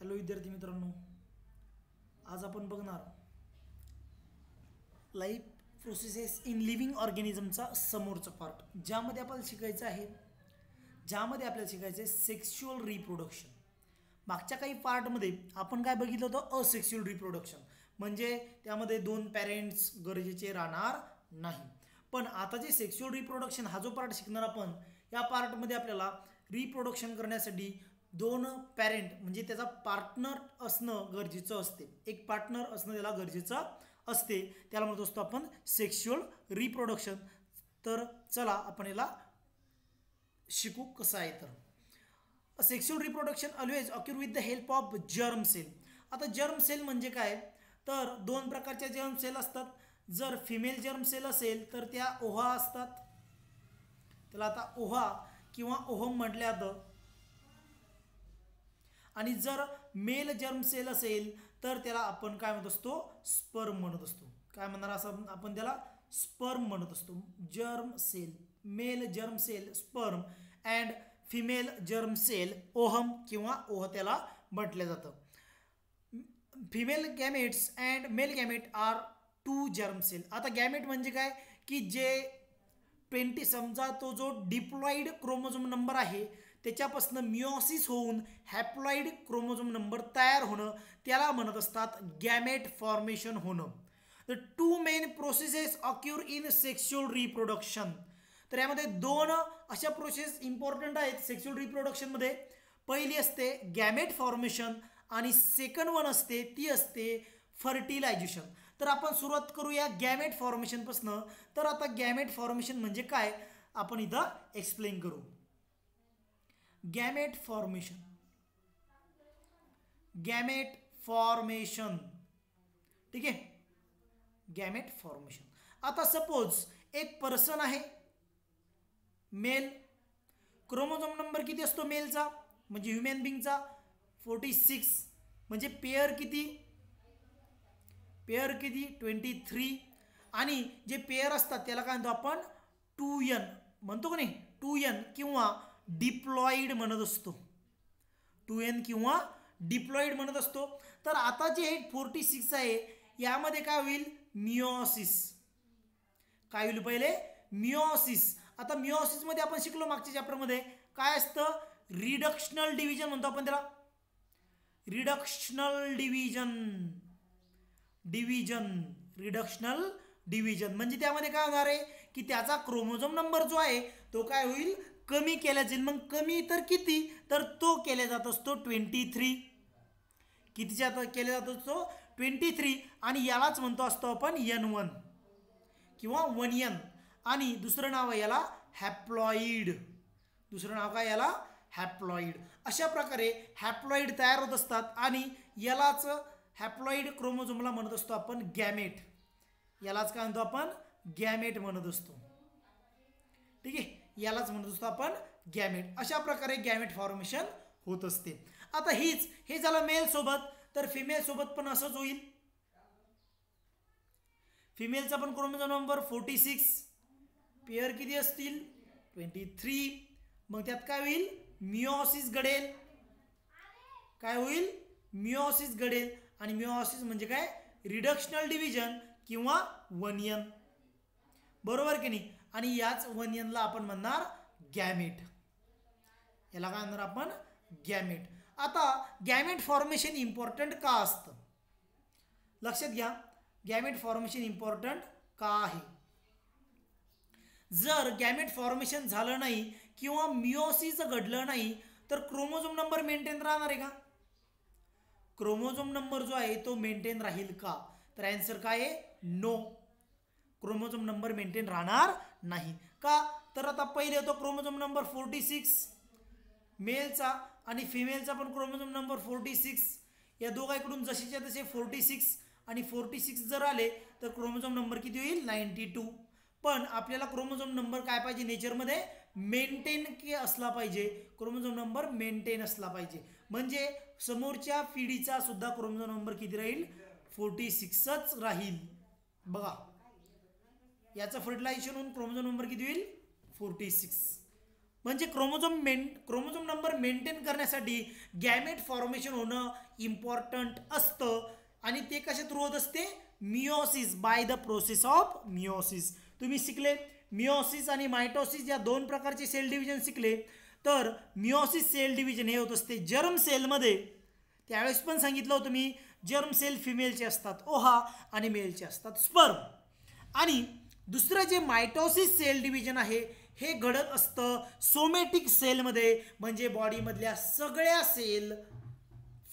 Hello विद्यार्थी मित्रांनो, आज आपण बघणार लाईफ प्रोसेसेस इन लिव्हिंग ऑर्गॅनिझमचा समोरचा पार्ट, ज्यामध्ये आपल्याला शिकायचं आहे सेक्शुअल रिप्रोडक्शन. मागच्या काही पार्टमध्ये आपण काय बघितलं होतं, असेक्शुअल रिप्रोडक्शन म्हणजे त्यामध्ये दोन पॅरेंट्स गरजेचे राहणार नाही. पण आता जे सेक्शुअल रिप्रोडक्शन हा जो पार्ट शिकणार आपण, या पार्टमध्ये आपल्याला रिप्रोडक्शन करण्यासाठी दोन पॅरेंट म्हणजे त्याचा पार्टनर असणं गरजेचं असते. एक पार्टनर असणं त्याला गरजेचं असते, त्याला म्हणत असतो आपण सेक्शुअल रिप्रोडक्शन. तर चला आपण याला शिकू कसं आहे. तर sexual reproduction always occur with the help of germ cell. आता जर्म सेल म्हणजे काय, तर दोन प्रकारच्या जर्म सेल असतात. जर फिमेल जर्म सेल असेल तर त्या ओव्हा असतात, त्याला आता ओव्हा किंवा ओहम म्हटलं जातं. आणि जर मेल जर्म सेल असेल तर त्याला आपण काय म्हणत असतो, स्पर्म म्हणत असतो. काय म्हणणार असं आपण त्याला स्पर्म म्हणत असतो. Germ cell, male germ cell sperm and female germ cell ovum किंवा ओह त्याला म्हटलं जातं. Female gametes and male gamete are two germ cell. आता गॅमेट म्हणजे काय की जे 20 समजा तो जो डिप्लॉइड क्रोमोझोम नंबर आहे त्याच्यापासून मिओसिस होऊन हॅप्लॉइड क्रोमोझोम नंबर तयार होणं, त्याला म्हणत असतात गॅमेट फॉर्मेशन होणं. The two main processes occur in sexual reproduction. तर यामध्ये दोन अशा प्रोसेस इम्पॉर्टंट आहेत सेक्शुअल रिप्रोडक्शनमध्ये. पहिली असते गॅमेट फॉर्मेशन आणि सेकंड वन असते ती असते फर्टिलायझेशन. तर आपण सुरुवात करूया गॅमेट फॉर्मेशनपासून. तर आता गॅमेट फॉर्मेशन म्हणजे काय आपण इथं एक्सप्लेन करू. गॅमेट फॉर्मेशन, गॅमेट फॉर्मेशन, ठीक आहे. गॅमेट फॉर्मेशन, आता सपोज एक पर्सन आहे मेल, क्रोमोझोम नंबर किती असतो मेलचा म्हणजे ह्युमन बिंगचा 46, म्हणजे पेअर किती 23. आणि जे पेअर असतात त्याला काय म्हणतो आपण 2n म्हणतो का नाही, 2n किंवा डिप्लॉइड म्हणत असतो. 2n किंवा डिप्लॉइड म्हणत असतो. तर आता जे 46 आहे यामध्ये काय होईल, मिओसिस. काय होईल पहिले, मिओसिस. आता मिओसिस मध्ये आपण शिकलो मागच्या चॅप्टरमध्ये काय असतं, रिडक्शनल डिव्हिजन म्हणतो आपण त्याला. रिडक्शनल रिडक्शनल डिव्हिजन म्हणजे त्यामध्ये काय होणार आहे की त्याचा क्रोमोझोम नंबर जो आहे तो काय होईल, कमी केला जाईल. मग कमी तर किती, तर तो केला जात असतो 23. कितीच्या केला जात असतो 23. आणि यालाच म्हणतो असतो आपण N1 किंवा 1n. आणि दुसरं नाव आहे याला हॅप्लॉइड. दुसरं नाव काय याला, हॅप्लॉइड. अशा प्रकारे हॅप्लॉइड तयार होत असतात आणि यालाच हॅप्लॉइड क्रोमोझोमला म्हणत असतो आपण गॅमेट. यालाच काय म्हणतो आपण, गॅमेट म्हणत असतो, ठीक आहे. यालाच म्हणत असतो आपण गॅमेट. अशा प्रकारे गॅमेट फॉर्मेशन होत असते. आता हे झालं मेल सोबत. तर फिमेल सोबत पण असंच होईल. फिमेलचा पण क्रोमोझोम नंबर 46, पेअर किती असतील 23. मग त्यात काय होईल, मिओसिस घडेल. काय होईल, मिओसिस घडेल. आणि मिओसिस म्हणजे काय, रिडक्शनल डिव्हिजन किंवा 1n, बरोबर की नाही. आणि याच 1n ला आपण म्हणणार गॅमेट. याला काय म्हणणार आपण, गॅमेट. आता गॅमेट फॉर्मेशन इम्पॉर्टंट का असतं, लक्षात घ्या. गॅमेट फॉर्मेशन इम्पॉर्टंट का आहे. जर गॅमेट फॉर्मेशन झालं नाही किंवा मिओसिस घडलं नाही तर क्रोमोझोम नंबर मेंटेन राहणार आहे का, क्रोमोझोम नंबर जो आहे तो मेंटेन राहील का, तर आन्सर काय आहे, नो. क्रोमोझोम नंबर मेंटेन राहणार नाही. का, तर आता पहिले होतो क्रोमोझोम नंबर 46 मेलचा आणि फिमेलचा पण क्रोमोझोम नंबर 46. या दोघांकडून जसेच्या तसे 46 आणि 46 जर आले तर क्रोमोझोम नंबर किती होईल, 92. पण आपल्याला क्रोमोझोम नंबर काय पाहिजे नेचरमध्ये, मेंटेन असला पाहिजे. क्रोमोझोम नंबर मेंटेन असला पाहिजे म्हणजे समोरच्या पिढीचा सुद्धा क्रोमोझोम नंबर किती राहील, 46च राहील. बघा याचं फर्टिलायझेशन होऊन क्रोमोझोम नंबर किती होईल, 46. म्हणजे क्रोमोझोम नंबर मेंटेन करण्यासाठी गॅमेट फॉर्मेशन होणं इम्पॉर्टंट असतं आणि ते कशा थ्रू होत असते meiosis by the process of meiosis. तुम्ही शिकले मिओसिस आणि मायटोसिस या दोन प्रकारचे सेल डिव्हिजन शिकले. तर मिओसिस सेल डिव्हिजन हे होत असते जर्म सेलमध्ये. त्यावेळेस पण सांगितलं होतं मी जर्म सेल फिमेलचे असतात ओहा आणि मेलचे असतात स्पर्म. आणि दुसरं जे मायटोसिस सेल डिव्हिजन आहे हे घडत असतं सोमॅटिक सेलमध्ये म्हणजे बॉडीमधल्या सगळ्या सेल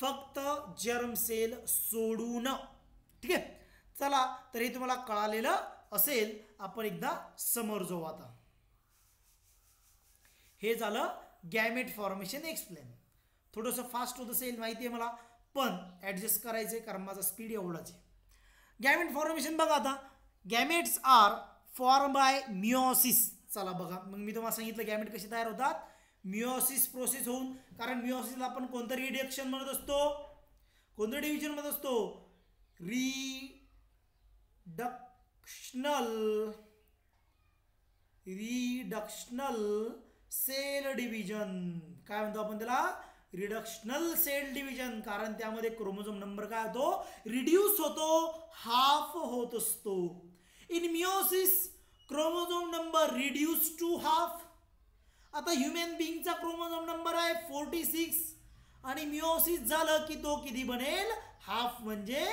फक्त जर्म सेल सोडून. ठीक आहे. चला तर हे तुम्हाला कळालेलं असेल. आपण एकदा समोर जाऊ. आता हे झालं गॅमेट फॉर्मेशन एक्सप्लेन. थोडंसं फास्ट होत असेल माहिती आहे मला पण ॲडजस्ट करायचं आहे कारण माझा स्पीड एवढाच आहे. गॅमेट फॉर्मेशन बघा आता gametes are form by meiosis. चला बघा मग मी तुम्हाला सांगितलं गॅमेट कसे तयार होतात मिओसिस प्रोसेस होऊन. कारण मिओसिसला आपण कोणतं रिडक्शन म्हणत असतो कोणतं डिव्हिजन म्हणत असतो रिडक्शनल सेल डिव्हिजन. काय म्हणतो आपण त्याला रिडक्शनल सेल डिव्हिजन. कारण त्यामध्ये क्रोमोझोम नंबर काय होतो रिड्यूस होतो हाफ होत असतो. In meiosis chromosome number reduce to half. आता ह्युमन बिंगचा क्रोमोझोम नंबर आहे 46 आणि मिओसिस झालं की तो किती बनेल हाफ म्हणजे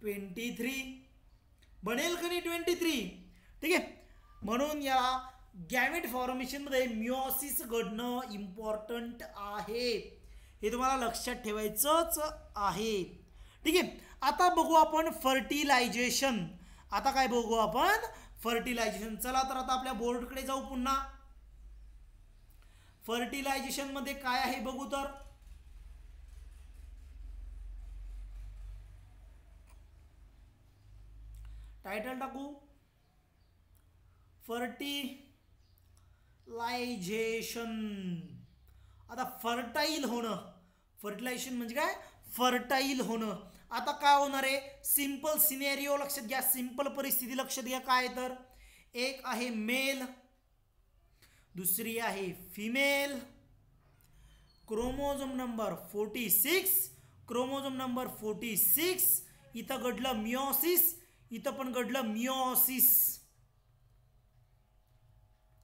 23 बनेल का नाही 23. ठीक आहे. म्हणून या गॅमेट फॉर्मेशन मध्ये मिओसिस घडणं इम्पॉर्टंट आहे हे तुम्हाला लक्षात ठेवायचंच आहे. ठीक आहे. आता बघू आपण फर्टिलायझेशन. आता काय बघू आपण फर्टिलायझेशन. चला तर आता आपल्या बोर्डकडे जाऊ पुन्हा. फर्टिलायझेशन मध्ये काय आहे बघू तर टायटल टाकू फर्टिलायझेशन. आता फर्टाईल होणं फर्टिलायझेशन म्हणजे काय फर्टाईल होणं. आता काय होणार आहे सिंपल सिनेरिओ लक्षात घ्या सिंपल परिस्थिती लक्षात घ्या. काय तर एक आहे मेल दुसरी आहे फिमेल क्रोमोझोम नंबर 46 इथं घडलं मिओसिस इथं पण घडलं मिओसिस.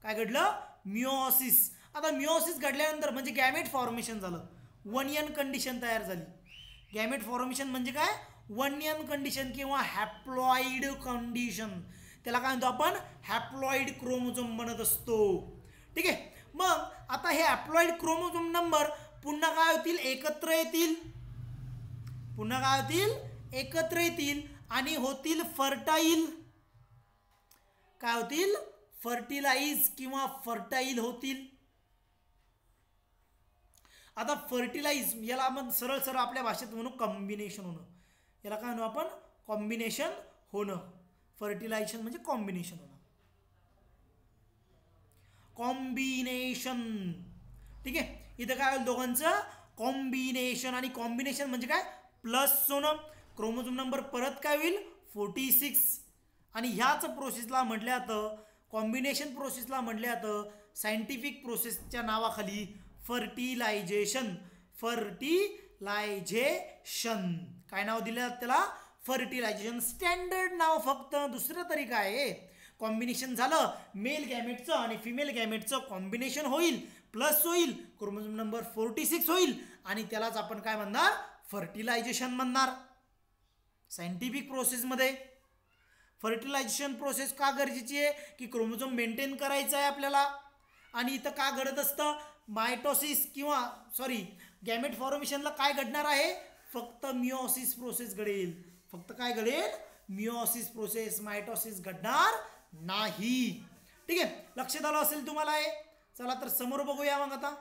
काय घडलं मिओसिस. आता मिओसिस घडल्यानंतर म्हणजे गॅमेट फॉर्मेशन झालं 1n कंडिशन तयार झाली. गॅमेट फॉर्मेशन म्हणजे काय 1n कंडिशन किंवा हॅप्लॉइड कंडिशन. त्याला काय म्हणतो आपण हॅप्लॉइड क्रोमोझोम म्हणत असतो. ठीक आहे. मग आता हे हॅप्लॉइड क्रोमोझोम नंबर पुन्हा काय होतील एकत्र येतील आणि होतील फर्टाईल. काय होतील फर्टिलाइज किंवा फर्टाईल होतील. आता फर्टिलाइज याला आपण सरळ आपल्या भाषेत म्हणू कॉम्बिनेशन होणं. याला काय म्हणू आपण कॉम्बिनेशन होणं. फर्टिलायझेशन म्हणजे कॉम्बिनेशन होणं कॉम्बिनेशन. ठीक आहे. इथं काय होईल दोघांचं कॉम्बिनेशन आणि कॉम्बिनेशन म्हणजे काय प्लस होणं. क्रोमोझोम नंबर परत काय होईल 46 आणि ह्याच प्रोसेसला म्हटलं जातं कॉम्बिनेशन प्रोसेसला म्हटलं जातं सायंटिफिक प्रोसेसच्या नावाखाली फर्टिलायझेशन. काय नाव दिलं जातं त्याला फर्टिलायझेशन. स्टँडर्ड नाव फक्त दुसरं तरी काय आहे कॉम्बिनेशन झालं मेल गॅमेटचं आणि फिमेल गॅमेटचं कॉम्बिनेशन होईल प्लस होईल क्रोमोझोम नंबर 46 होईल आणि त्यालाच आपण काय म्हणणार फर्टिलायझेशन म्हणणार. सायंटिफिक प्रोसेसमध्ये फर्टिलायझेशन प्रोसेस का गरजेची आहे की क्रोमोझोम मेंटेन करायचं आहे आपल्याला. आणि इथं का घडत असतं मायटोसिस किंवा गॅमेट फॉर्मेशनला काय घडणार आहे फक्त मिओसिस प्रोसेस घडेल. फक्त काय घडेल मिओसिस प्रोसेस मायटोसिस घडणार नाही. ठीक आहे. लक्षात आलं असेल तुम्हाला हे. चला तर समोर बघूया मग आता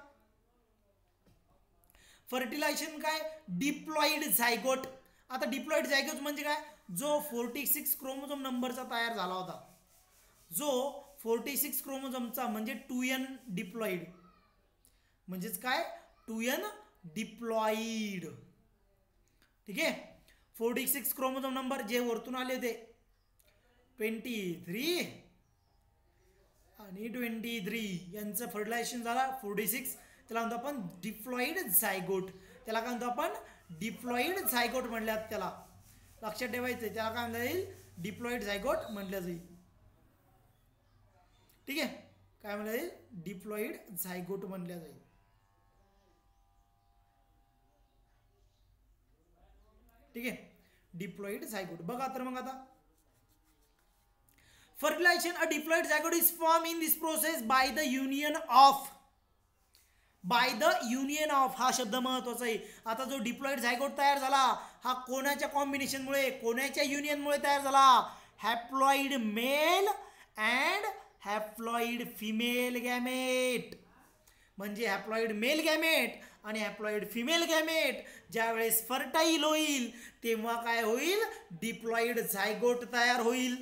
फर्टिलायझेशन काय डिप्लॉइड झायगोट. आता डिप्लॉइड झायगोट म्हणजे काय जो 46 क्रोमोझोम नंबरचा तयार झाला होता जो 46 क्रोमोझोमचा म्हणजे 2n डिप्लॉइड म्हणजेच काय 2n डिप्लॉइड. ठीक आहे. 46 क्रोमोझोम नंबर जे वरतून आले होते 23 आणि 23 यांचं फर्टिलायझेशन झाला 46. त्याला म्हणतो आपण डिप्लॉइड झायगोट. त्याला काय म्हणतो आपण डिप्लॉइड झायगोट म्हणल्यात. त्याला लक्षात ठेवायचं त्याला काय म्हणता येईल डिप्लॉइड झायगोट म्हणलं जाईल. ठीक आहे काय म्हणलं जाईल डिप्लॉइड झायगोट म्हणल्या जाईल. ठीक आहे डिप्लॉइड झायगोट. बघा तर मग आता fertilization a diploid zygote is formed in this process by the union of हा शब्द महत्वाचा आहे. आता जो डिप्लॉइड झायगोट तयार झाला हा कोणाच्या कॉम्बिनेशनमुळे कोणाच्या युनियनमुळे तयार झाला haploid male and haploid female gamete. म्हणजे हॅप्लॉइड मेल गॅमेट आणि हॅप्लॉइड फिमेल गॅमेट ज्या वेळेस फर्टाईल होईल तेव्हा काय होईल डिप्लॉइड झायगोट तयार होईल.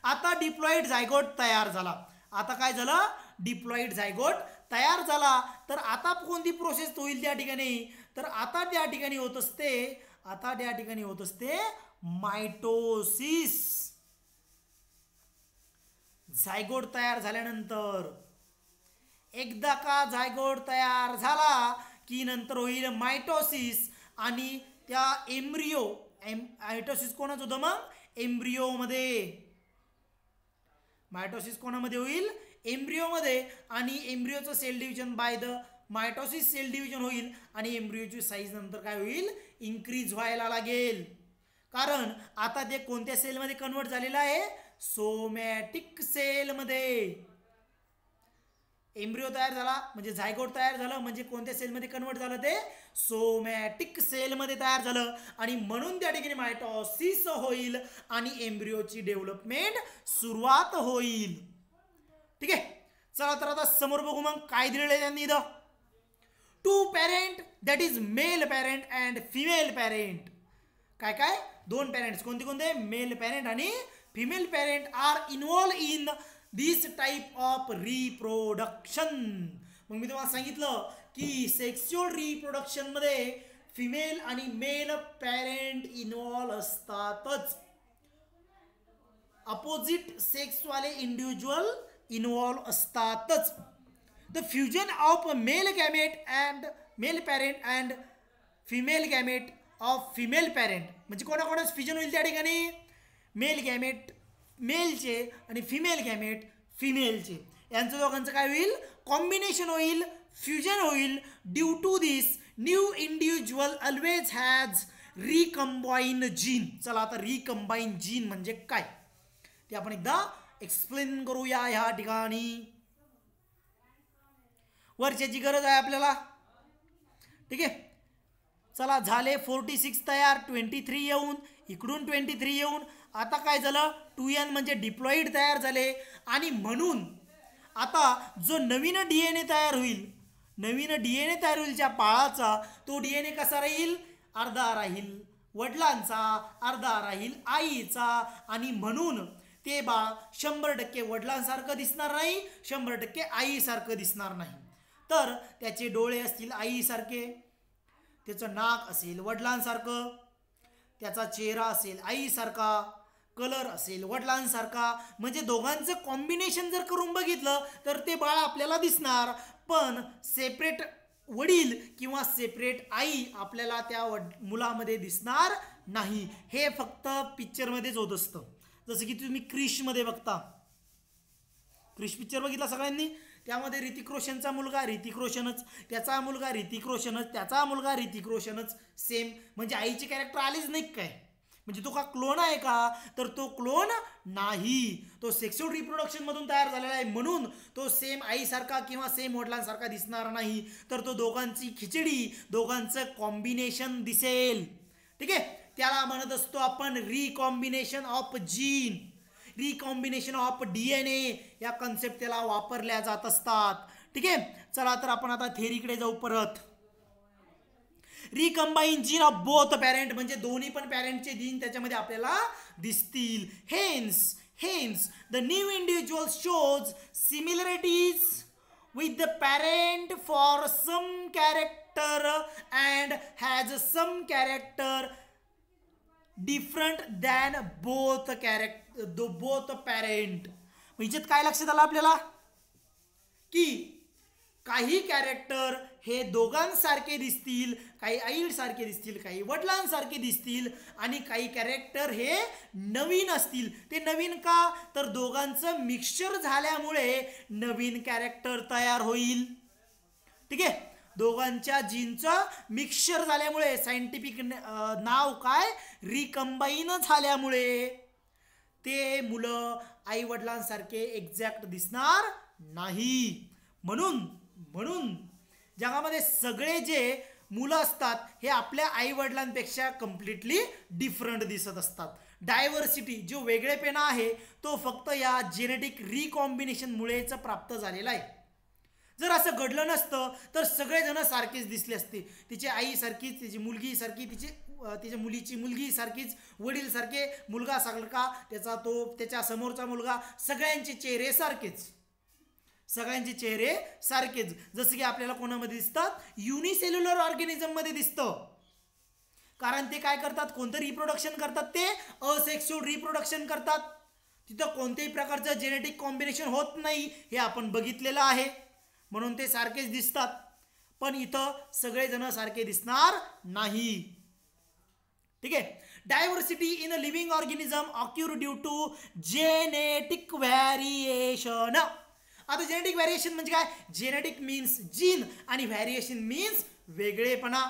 आता डिप्लॉइड झायगोट तयार झाला. आता काय झालं डिप्लॉइड झायगोट तयार झाला तर आता कोणती प्रोसेस होईल त्या ठिकाणी तर आता त्या ठिकाणी होत असते मायटोसिस. झायगोट तयार झाल्यानंतर एकदा का झायगोट तयार झाला की नंतर होईल मायटोसिस आणि त्या एम्ब्रियो मायटोसिस कोणाच होतं मग एम्ब्रियो मध्ये. मायटोसिस कोणामध्ये होईल एम्ब्रियोमध्ये आणि एम्ब्रियोचं cell division by the mitosis cell division होईल आणि एम्ब्रियोची साईज नंतर काय होईल इन्क्रीज व्हायला लागेल. कारण आता ते कोणत्या सेलमध्ये कन्वर्ट झालेलं आहे सोमॅटिक सेलमध्ये. एम्ब्रियो तयार झाला म्हणजे झायगोट तयार झालं म्हणजे कोणत्या सेलमध्ये कन्वर्ट झालं ते सोमॅटिक सेलमध्ये तयार झालं आणि म्हणून त्या ठिकाणी मायटोसिस होईल आणि एम्ब्रियोची डेव्हलपमेंट सुरुवात होईल. ठीक आहे चला तर आता समोर बघू मग काय दिलेलं आहे त्यांनी इथं. Two parent that is male parent and female parent. काय काय दोन पॅरेंट्स कोणते कोणते मेल पॅरेंट आणि female parent are involve in this type of reproduction. मग मी तुम्हाला सांगितलं की सेक्शुअल रिप्रोडक्शन मध्ये फिमेल आणि मेल पॅरेंट इन्व्हॉल्व असतातच. अपोजिट सेक्स वाले इंडिव्हिज्युअल इन्व्हॉल्व असतातच. The fusion of male gamete and male parent and female gamete of female parent म्हणजे कोणाकोणाच फ्युजन होईल त्या ठिकाणी मेल गॅमेट मेलचे आणि फिमेल गॅमेट फिमेलचे यांचं दोघांचं काय होईल कॉम्बिनेशन होईल फ्युजन होईल. Due to this new individual always has recombine gene. चला आता रिकंबाईन जीन म्हणजे काय ते आपण एकदा एक्सप्लेन करूया ह्या ठिकाणी. वर्षाची गरज आहे आपल्याला. ठीक आहे चला झाले 46 तयार 23 येऊन इकडून 23 येऊन आता काय झालं 2n म्हणजे डिप्लॉइड तयार झाले आणि म्हणून आता जो नवीन डीएनए तयार होईल ज्या बाळाचा तो डीएनए कसा राहील अर्धा राहील वडिलांचा अर्धा राहील आईचा आणि म्हणून ते बाळ 100% वडिलांसारखं दिसणार नाही 100% आईसारखं दिसणार नाही. तर त्याचे डोळे असतील आईसारखे त्याचं नाक असेल वडिलांसारखं त्याचा चेहरा असेल आईसारखा कलर असेल वडिलांसारखा म्हणजे दोघांचं कॉम्बिनेशन जर करून बघितलं तर ते बाळ आपल्याला दिसणार. पण सेपरेट वडील किंवा सेपरेट आई आपल्याला त्या मुलामध्ये दिसणार नाही. हे फक्त पिक्चरमध्येच होत असतं. जसं की तुम्ही क्रिशमध्ये बघता क्रिश पिक्चर बघितला सगळ्यांनी त्यामध्ये ऋतिक रोशनचा मुलगा ऋतिक रोशनच त्याचा मुलगा ऋतिक रोशनच त्याचा मुलगा ऋतिक रोशनच सेम म्हणजे आईचे कॅरेक्टर आलेच नाही काय म्हणजे तो का क्लोन आहे का तर तो क्लोन नाही तो सेक्शुअल रिप्रोडक्शन मधून तयार झालेला आहे म्हणून तो सेम आईसारखा किंवा सेम वडिलांसारखा दिसणार नाही तर तो दोघांची खिचडी दोघांचं कॉम्बिनेशन दिसेल. ठीक आहे त्याला म्हणत असतो आपण recombination of gene recombination of DNA या कन्सेप्ट त्याला वापरल्या जात असतात. ठीक आहे चला तर आपण आता थेरीकडे जाऊ परत. Recombine gene of both parent म्हणजे दोन्ही पण पॅरेंटचे जीन त्याच्यामध्ये आपल्याला दिसतील. Hence the new individual shows similarities with the parent for some character and has some character different than both parent म्हणजे काय लक्षात आलं आपल्याला की काही कॅरेक्टर हे दोघांसारखे दिसतील, काही आईसारखे दिसतील, काही वडिलांसारखे दिसतील आणि काही कॅरेक्टर हे नवीन असतील. ते नवीन का तर दोघांचं मिक्सचर झाल्यामुळे नवीन कॅरेक्टर तयार होईल. ठीक आहे, दोघांच्या जीनचं मिक्सचर झाल्यामुळे, सायंटिफिक नाव काय, रिकंबाईन झाल्यामुळे ते मुलं आई वडिलांसारखे एक्झॅक्ट दिसणार नाही. म्हणून जगामध्ये सगळे जे मुलं असतात हे आपल्या आई वडिलांपेक्षा कम्प्लिटली डिफरंट दिसत असतात. डायव्हर्सिटी जो वेगळेपणा आहे तो फक्त या जेनेटिक रिकॉम्बिनेशनमुळेच प्राप्त झालेला आहे. जर असं घडलं नसतं तर सगळेजण सारखेच दिसले असते. तिची आई सारखीच, तिची मुलगी सारखी, तिच्या मुलीची मुलगी सारखीच, वडील सारखे, मुलगा सारखा, त्याच्या समोरचा मुलगा, सगळ्यांचे चेहरे सारखेच. जसं की आपल्याला कोणामध्ये दिसतात, युनिसेल्युलर ऑर्गॅनिझम मध्ये दिसतं. कारण ते काय करतात, कोणतं रिप्रोडक्शन करतात, ते असेक्सुअल रिप्रोडक्शन करतात. तिथं कोणत्याही प्रकारचं जेनेटिक कॉम्बिनेशन होत नाही हे आपण बघितलेलं आहे, म्हणून ते सारखेच दिसतात. पण इथं सगळेजण सारखे दिसणार नाही. ठीक आहे, diversity in a living organism occur due to genetic variation. आता जेनेटिक व्हॅरिएशन म्हणजे काय, जेनेटिक मीन्स जीन आणि व्हॅरिएशन मीन्स वेगळेपणा.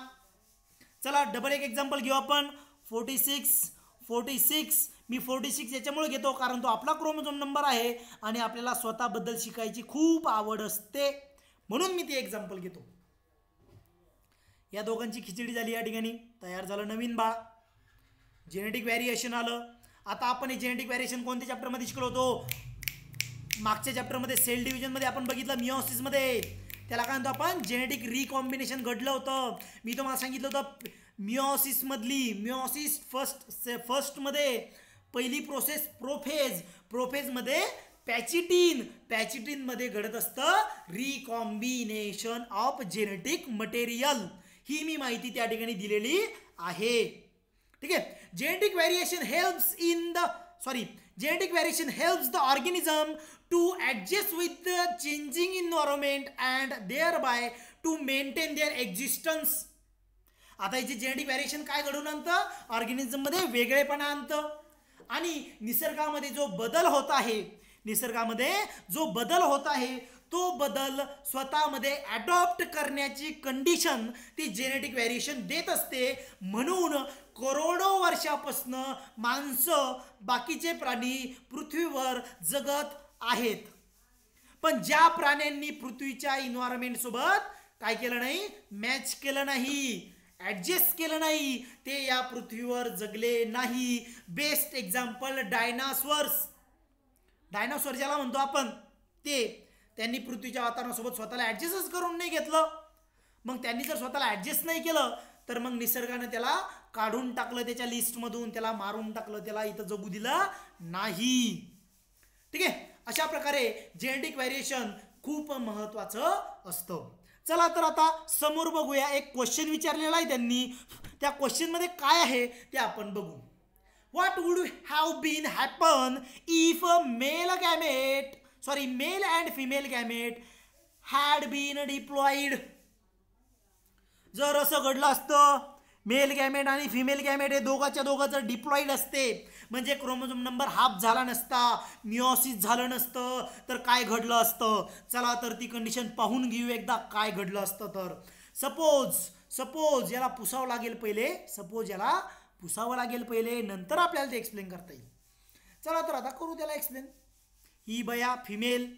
चला डबल एक एक्झाम्पल घेऊ आपण. 46. मी 46 याच्यामुळे घेतो कारण तो आपला क्रोमोझोम नंबर आहे आणि आपल्याला स्वतःबद्दल शिकायची खूप आवड असते, म्हणून मी ते एक्झाम्पल घेतो. या दोघांची खिचडी झाली, या ठिकाणी तयार झालं नवीन बाळ. जेनेटिक व्हॅरिएशन आलं. आता आपण हे जेनेटिक व्हॅरिएशन कोणत्या चॅप्टरमध्ये शिकलो होतो, मागच्या चॅप्टरमध्ये सेल डिव्हिजनमध्ये आपण बघितलं, मिओसिसमध्ये. त्याला काय म्हणतो आपण, जेनेटिक रिकॉम्बिनेशन घडलं होतं. मी तुम्हाला सांगितलं होतं मिओसिस फर्स्टमध्ये पहिली प्रोसेस प्रोफेजमध्ये पॅचिटिनमध्ये घडत असतं रिकॉम्बिनेशन ऑफ जेनेटिक मटेरियल. ही मी माहिती त्या ठिकाणी दिलेली आहे. ठीक आहे, genetic variation helps the organism to adjust with the changing environment and thereby to maintain their existence. आता याचे जेनेटिक व्हॅरिएशन काय घडवून आणतं, ऑर्गॅनिझम मध्ये वेगळेपणा आणतं. आणि निसर्गामध्ये जो बदल होत आहे तो बदल स्वतःमध्ये अडॉप्ट करण्याची कंडिशन ती जेनेटिक व्हॅरिएशन देत असते. म्हणून करोडो वर्षापासून माणसं, बाकीचे प्राणी पृथ्वीवर जगत आहेत. पण ज्या प्राण्यांनी पृथ्वीच्या इन्व्हायरमेंट सोबत काय केलं नाही, मॅच केलं नाही, ऍडजस्ट केलं नाही, ते या पृथ्वीवर जगले नाही. बेस्ट एक्झाम्पल डायनासॉर ज्याला म्हणतो आपण, त्यांनी पृथ्वीच्या वातावरणासोबत स्वतःला ऍडजस्टच करून नाही घेतलं. मग त्यांनी जर स्वतःला ऍडजस्ट नाही केलं तर मग निसर्गाने त्याला काढून टाकलं त्याच्या लिस्टमधून, त्याला मारून टाकलं, त्याला इथं जगू दिलं नाही. ठीक आहे, अशा प्रकारे जेनेटिक व्हॅरिएशन खूप महत्वाचं असतं. चला तर आता समोर बघूया, एक क्वेश्चन विचारलेला आहे त्यांनी. त्या क्वेश्चन मध्ये काय आहे ते आपण बघू. What would have been happen if male and female gamete had been diploid. जर असं घडलं असतं, मेल गॅमेट आणि फिमेल गॅमेट हे दोघं जर डिप्लॉइड असते, म्हणजे क्रोमोझोम नंबर हाफ झाला नसता, मिओसिस झालं नसतं, तर काय घडलं असतं. चला तर ती कंडिशन पाहून घेऊ एकदा, काय घडलं असतं. तर सपोज याला पुसावं लागेल पहिले, नंतर आपल्याला ते एक्सप्लेन करता येईल. चला तर आता करू त्याला एक्सप्लेन. ही बया फिमेल,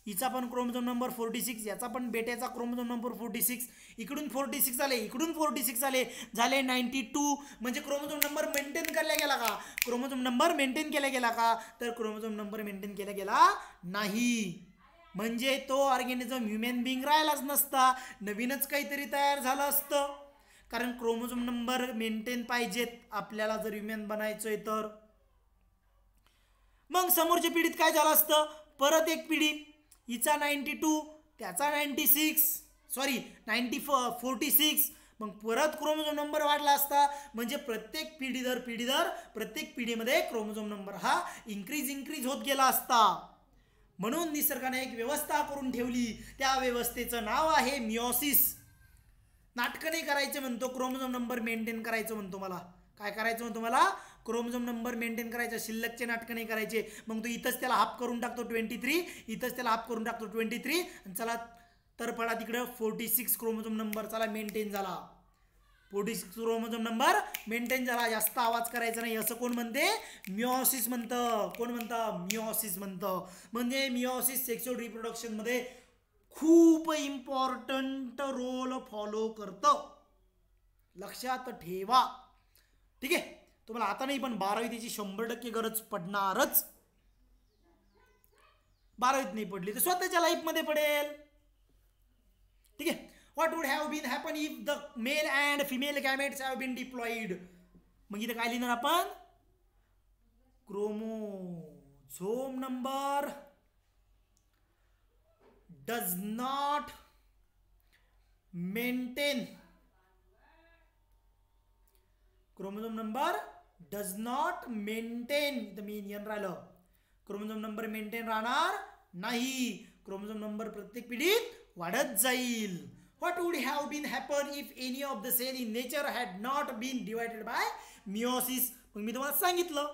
हिचा पण क्रोमोझोम नंबर 46, याचा पण बेट्याचा क्रोमोझोम नंबर 46, इकडून 46 आले, इकडून 46 आले, झाले 92. म्हणजे क्रोमोझोम नंबर मेंटेन केला गेला का, तर क्रोमोझोम नंबर मेंटेन केला गेला नाही. म्हणजे तो ऑर्गॅनिझम ह्युमन बिंग राहिलाच नसता, नवीनच काहीतरी तयार झालं असतं. कारण क्रोमोझोम नंबर मेंटेन पाहिजेत आपल्याला जर ह्युमन बनायचंय तर. मग समोरच्या पिढीत काय झालं असतं, परत एक पिढी, हिचा 92, त्याचा 46, 46, मग परत क्रोमोझोम नंबर वाढला असता, म्हणजे प्रत्येक पिढी दर प्रत्येक पिढीमध्ये क्रोमोझोम नंबर हा इन्क्रीज होत गेला असता. म्हणून निसर्गाने एक व्यवस्था करून ठेवली, त्या व्यवस्थेचं नाव आहे मियोसिस. नाटकं नाही करायचं म्हणतो, क्रोमोझोम नंबर मेंटेन करायचं म्हणतो मला. काय करायचं म्हणतो मला? क्रोमोझोम नंबर मेंटेन करायचा, शिल्लकचे नाटकं नाही करायचे. मग तो इथंच त्याला हाफ करून टाकतो 23, इथंच त्याला हाफ करून टाकतो 23, आणि चला तर पडा तिकडं 46 क्रोमोझोम नंबर चला मेंटेन झाला. 46 क्रोमोझोम नंबर मेंटेन झाला. जास्त आवाज करायचा नाही. असं कोण म्हणते? मियोसिस म्हणतं. कोण म्हणतं? मियोसिस म्हणतं. म्हणजे मियोसिस सेक्शुअल रिप्रोडक्शन मध्ये खूप इम्पॉर्टंट रोल फॉलो करतं. लक्षात ठेवा. ठीक आहे, तुम्हाला आता नाही पण 12वी त्याची 100% गरज पडणारच. 12वीत नाही पडली तर स्वतःच्या लाईफ मध्ये पडेल. ठीक आहे. What would have been happen if the male and female gametes have been diploid. मग इथं काय लिहिणार आपण? Chromosome number does not maintain. Chromosome number does not maintain. इथं मी एन राहिलं. क्रोमोझोम नंबर मेंटेन राहणार नाही. क्रोमोझोम नंबर प्रत्येक पिढीत वाढत जाईल. What would have been happen if any of the cell in nature had not been divided by meiosis? मग मी तुम्हाला सांगितलं,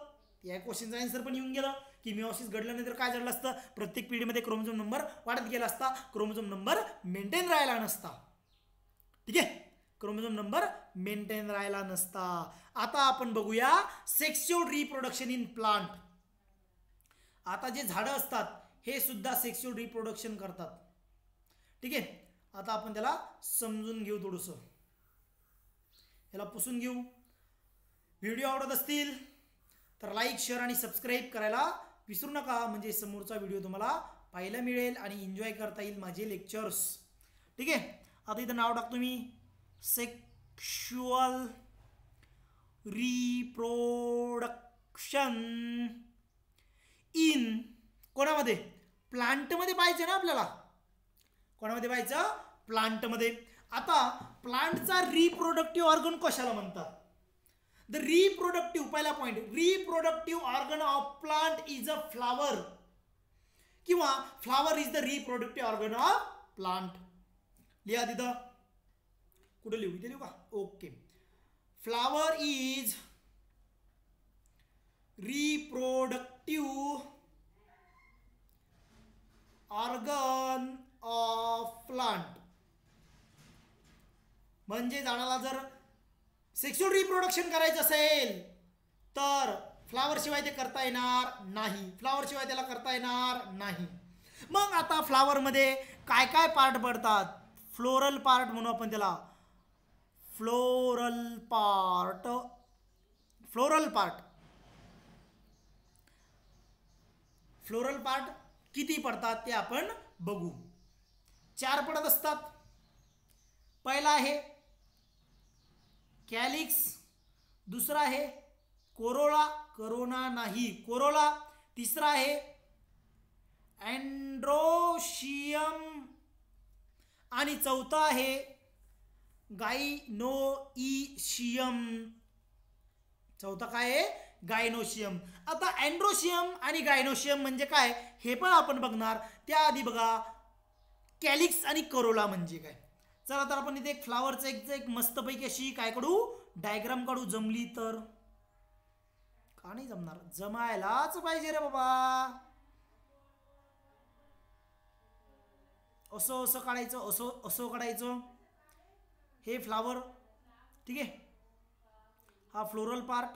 या क्वेश्चनचा आन्सर पण येऊन गेलं की मियोसिस घडलं नाही तर काय झालं असतं? प्रत्येक पिढीमध्ये क्रोमोझोम नंबर वाढत गेला असता, क्रोमोझोम नंबर मेंटेन राहिला नसता. ठीक आहे, क्रोमोझोम नंबर मेंटेन राहिला नसता. आता आपण बघूया सेक्शुअल रिप्रोडक्शन इन प्लांट. आता जे झाडं असतात हे सुद्धा सेक्शुअल रिप्रोडक्शन करतात. ठीक आहे, आता आपण त्याला समजून घेऊ, थोडंसं याला पुसून घेऊ. व्हिडिओ आवडत असतील तर लाईक, शेअर आणि सबस्क्राईब करायला विसरू नका, म्हणजे समोरचा व्हिडिओ तुम्हाला पाहायला मिळेल आणि एन्जॉय करता येईल माझे लेक्चर्स. ठीक आहे, आता इथं नाव टाकतो मी, सेक्शुअल रिप्रोडक्शन इन कोणामध्ये? प्लांटमध्ये पाहिजे ना आपल्याला. कोणामध्ये पाहायचं? प्लांटमध्ये. आता प्लांटचा रिप्रोडक्टिव्ह ऑर्गन कशाला म्हणतात? द रिप्रोडक्टिव्ह, पहिला point, reproductive organ of plant is a flower, किंवा flower is the reproductive organ of plant. लिहा तिथं. कुठे लिहू? इथे लिहू का? Okay. Flower is reproductive organ of plant. म्हणजे झाडाला जर सेक्शुअल रिप्रोडक्शन करायचं असेल तर फ्लावर शिवाय ते करता येणार नाही. फ्लावर शिवाय त्याला करता येणार नाही. मग आता फ्लावर मध्ये काय काय पार्ट पडतात? फ्लोरल पार्ट म्हणू आपण त्याला. Floral part. Floral part. Floral part किती पडतात ते आपण बघू. 4 पडत असतात. पहिला आहे कॅलिक्स, दुसरा आहे कोरोला, करोना नाही, कोरोला, तिसरा आहे अँड्रोशियम, आणि चौथा आहे गायनोइशियम. चौथा काय आहे? गायनोशियम. आता अँड्रोशियम आणि गायनोशियम म्हणजे काय हे पण आपण बघणार. त्याआधी बघा कॅलिक्स आणि करोला म्हणजे काय. चला तर आपण इथे एक फ्लावरचं एक मस्तपैकी अशी काय काढू? डायग्राम काढू. जमली तर. का नाही जमणार? जमायलाच पाहिजे रे बाबा. असं असं काढायचं, असं असं काढायचं. हे फ्लावर. ठीक आहे, हा फ्लोरल पार्ट.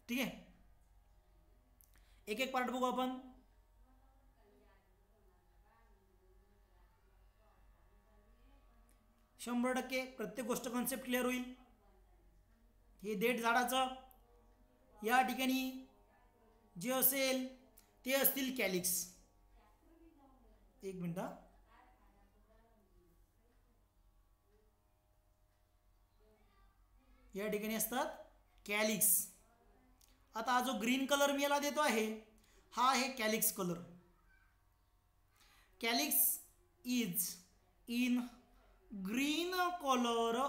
ठीक आहे, एक एक पार्ट बघू आपण. शंभर टक्के प्रत्येक गोष्ट कॉन्सेप्ट क्लिअर होईल. हे देठ झाडाचं या ठिकाणी जे असेल ते असतील कॅलिक्स. एक मिनिट. या ठिकाणी असतात कॅलिक्स. आता हा जो ग्रीन कलर मी याला देतो आहे हा आहे calyx colour. Calyx is in green colour.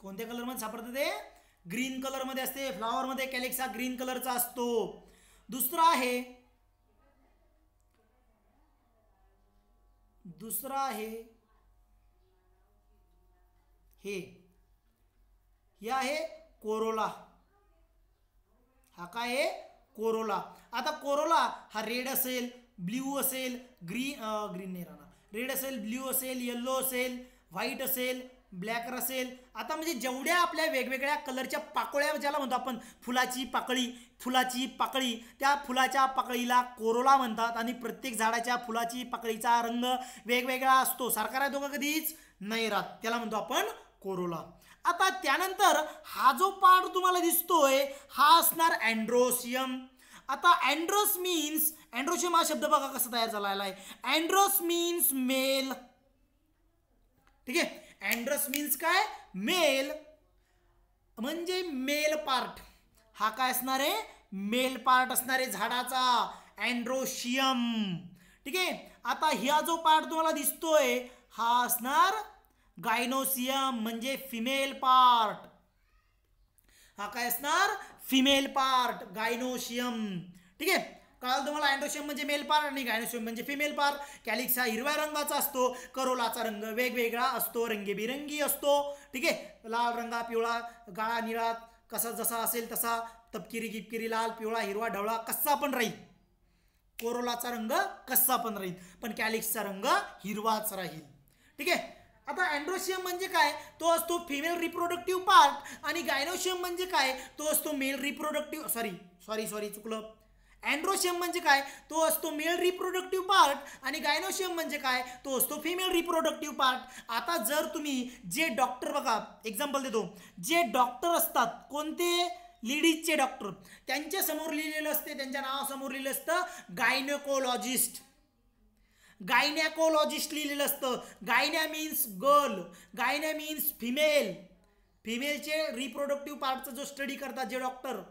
कोणत्या कलर मध्ये सापडतं ते? ग्रीन कलर मध्ये असते. फ्लॉवर मध्ये कॅलिक्स हा ग्रीन कलरचा असतो. दुसरा आहे हे आहे कोरोला. हा काय आहे? कोरोला. आता कोरोला हा रेड असेल, ब्ल्यू असेल, ग्रीन नाही राहणार, रेड असेल, ब्ल्यू असेल, येल्लो असेल, व्हाईट असेल, ब्लॅक असेल. आता म्हणजे जेवढ्या आपल्या वेगवेगळ्या कलरच्या पाकळ्या ज्याला म्हणतो आपण फुलाची पाकळी, त्या फुलाच्या पाकळीला कोरोला म्हणतात. आणि प्रत्येक झाडाच्या फुलाची पाकळीचा रंग वेगवेगळा असतो, सारखा राहतो का? कधीच नाही राहत. त्याला म्हणतो आपण कोरोला. आता त्यानंतर हा जो पार्ट तुम्हाला दिसतोय हा असणार अँड्रोसियम. आता अँड्रोसियम हा शब्द बघा कसा तयार झालेला आहे. अँड्रोस मीन्स मेल. ठीक आहे. अँड्रस मीन्स काय? मेल. म्हणजे मेल पार्ट. हा काय असणार आहे? मेल पार्ट असणार आहे झाडाचा, अँड्रोशियम. ठीक आहे. आता हा जो पार्ट तुम्हाला दिसतोय हा असणार गायनोसियम, म्हणजे फिमेल पार्ट. हा काय असणार? Female part, gynoecium. ठीक आहे. कळालं तुम्हाला? अँड्रोशियम म्हणजे मेल पार्ट आणि गायनोशियम म्हणजे फिमेल पार्ट. कॅलिक्स हा हिरव्या रंगाचा असतो. करोलाचा रंग वेगवेगळा असतो, रंगीबिरंगी असतो. ठीक आहे. लाल रंगा, पिवळा, काळा, निळा, कसा जसा असेल तसा, तपकिरी, गिपकिरी, लाल, पिवळा, हिरवा, ढवळा कसा पण राहील. कोरोलाचा रंग कसा पण राहील, पण कॅलिक्सचा रंग हिरवाच राहील. ठीक आहे. आता अँड्रोशियम म्हणजे काय? तो असतो फिमेल रिप्रोडक्टिव्ह पार्ट. आणि गायनोशियम म्हणजे काय? तो असतो मेल रिप्रोडक्टिव्ह सॉरी चुकलं. अँड्रोशियम म्हणजे काय? तो असतो मेल रिप्रोडक्टिव्ह पार्ट. आणि गायनोशियम म्हणजे काय? तो असतो फिमेल रिप्रोडक्टिव्ह पार्ट. आता जर तुम्ही जे डॉक्टर, बघा एक्झाम्पल देतो, जे डॉक्टर असतात, कोणते? लेडीजचे डॉक्टर, त्यांच्या समोर लिहिलेलं असते, त्यांच्या नावासमोर लिहिलं असतं गायनेकोलॉजिस्ट. गायनॅकोलॉजिस्ट लिहिलेलं असतं. Gyne means girl, gyne means female. फिमेलचे रिप्रोडक्टिव्ह पार्टचा जो स्टडी करतात जे डॉक्टर,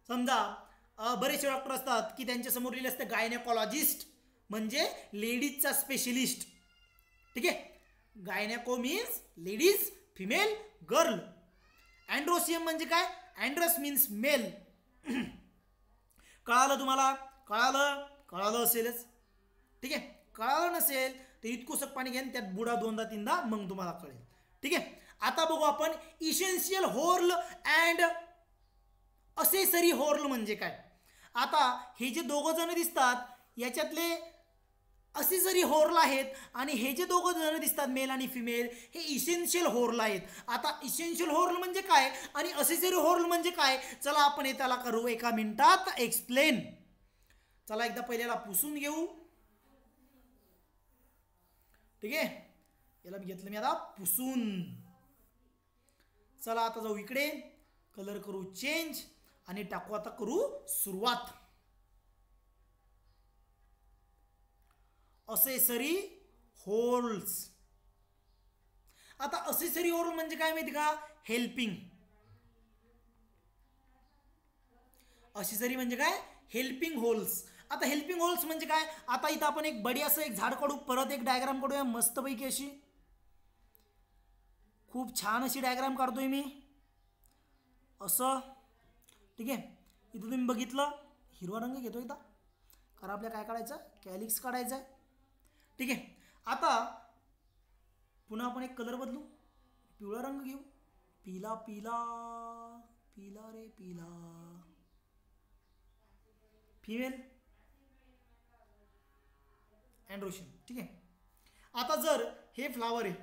समजा बरेचसे डॉक्टर असतात की त्यांच्या समोर लिहिलं असतं गायनॅकोलॉजिस्ट, म्हणजे लेडीजचा स्पेशलिस्ट. ठीक आहे. गायनॅको मीन्स लेडीज, फिमेल, गर्ल. अँड्रोसियम म्हणजे काय? अँड्रस मीन्स मेल. कळालं तुम्हाला? कळालं असेलच. ठीक आहे. कळालं नसेल तर इतकुसक पाणी घ्या, त्यात बुडा 2दा 3दा, मग तुम्हाला कळेल. ठीक आहे. आता बघू आपण इसेन्शियल होर्ल अँड असेसरी होर्ल म्हणजे काय. आता हे जे दोघं जण दिसतात याच्यातले असेसरी होर्ल आहेत, आणि हे जे दोघं जण दिसतात मेल आणि फिमेल, हे इसेन्शियल होर्ल आहेत. आता इसेन्शियल होर्ल म्हणजे काय आणि असेसरी होर्ल म्हणजे काय, चला आपण हे त्याला करू एका मिनिटात एक्सप्लेन. चला एकदा पहिल्याला पुसून घेऊ. ठीक आहे. याला घेतलं मी आता पुसून. चला आता जाऊ इकडे, कलर करू चेंज आणि टाकू, आता करू सुरुवात. Accessory holes. आता असेसरी होल म्हणजे काय माहिती का? हेल्पिंग. असेसरी म्हणजे काय? Helping holes. आता हेल्पिंग होल्स म्हणजे काय? आता इथं आपण एक बडी असं एक झाड काढू, परत एक डायग्राम काढूया मस्तपैकी अशी. खूप छान अशी डायग्राम काढतोय मी असं. ठीक आहे. इथं तुम्ही बघितलं हिरवा रंग घेतो इथं, कारण आपल्याला काय काढायचं? कॅलिक्स काढायचं आहे. ठीक आहे. आता पुन्हा आपण एक कलर बदलू, पिवळा रंग घेऊ. पीला पीला पीला रे पीला. Female androecium. ठीक आहे. आता जर हे फ्लावर आहे,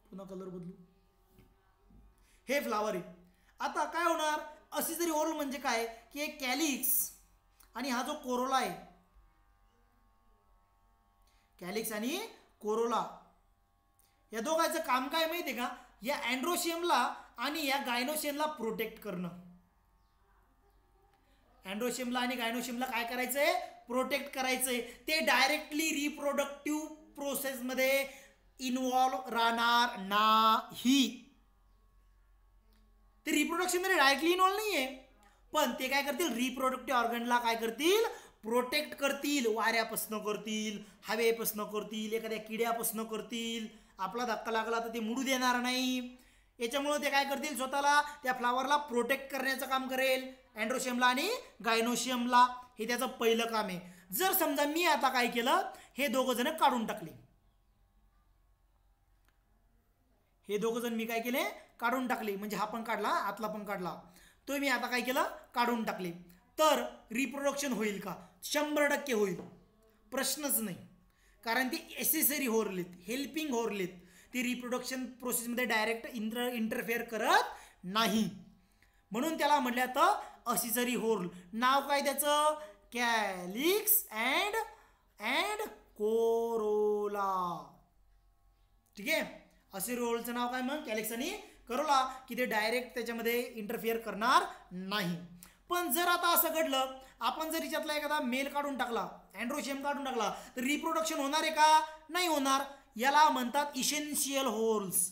पुन्हा कलर बदलू, हे फ्लावर आहे. आता काय होणार? असेसरी होर्ल म्हणजे काय की एक कॅलिक्स आणि हा जो कोरोला आहे, कॅलिक्स आणि कोरोला, या दोघांचं काम काय माहिती आहे का? या अँड्रोशियमला आणि या गायनोशियमला प्रोटेक्ट करणं. अँड्रोशियमला आणि गायनोशियमला काय करायचंय? प्रोटेक्ट करायचंय. ते डायरेक्टली रिप्रोडक्टिव्ह प्रोसेस मध्ये इन्व्हॉल्व राहणार नाही. ते रिप्रोडक्शन मध्ये डायरेक्टली इन्व्हॉल्व नाहीये, पण ते काय करतील? रिप्रोडक्टिव्ह ऑर्गनला काय करतील? प्रोटेक्ट करतील, वाऱ्यापासनं करतील, हवेपासनं करतील, एखाद्या किड्यापासनं करतील. आपला धक्का लागला तर ते मुडू देणार नाही. याच्यामुळे ते काय करतील, स्वतःला त्या फ्लावरला प्रोटेक्ट करण्याचं काम करेल, अँड्रोशियमला आणि गायनोशियमला. हे त्याचं पहिलं काम आहे. जर समजा मी आता काय केलं, हे दोघं जण काढून टाकले, हे दोघं जण मी काय केले, काढून टाकले. म्हणजे हा पण काढला, आतला पण काढला, तो मी आता काय केलं, काढून टाकले. तर रिप्रोडक्शन होईल का? 100% होईल, प्रश्नच नाही. कारण ती एसेसरी होरलेत, हेल्पिंग होरलेत. ती रिप्रोडक्शन प्रोसेसमध्ये डायरेक्ट इंटरफेअर करत नाही. म्हणून त्याला म्हटलं तर असेसरी होर्ल. नाव काय त्याचं? Calyx and Corolla. ठीक आहे, असे रोलचं नाव काय मग? कॅलिक्स आणि कोरोला. की ते डायरेक्ट त्याच्यामध्ये इंटरफिअर करणार नाही. पण जर आता असं घडलं, आपण जर याच्यातला एखादा मेल काढून टाकला, अँड्रोशियम काढून टाकला, तर रिप्रोडक्शन होणार आहे का? नाही होणार. याला म्हणतात इसेन्शियल होल्स.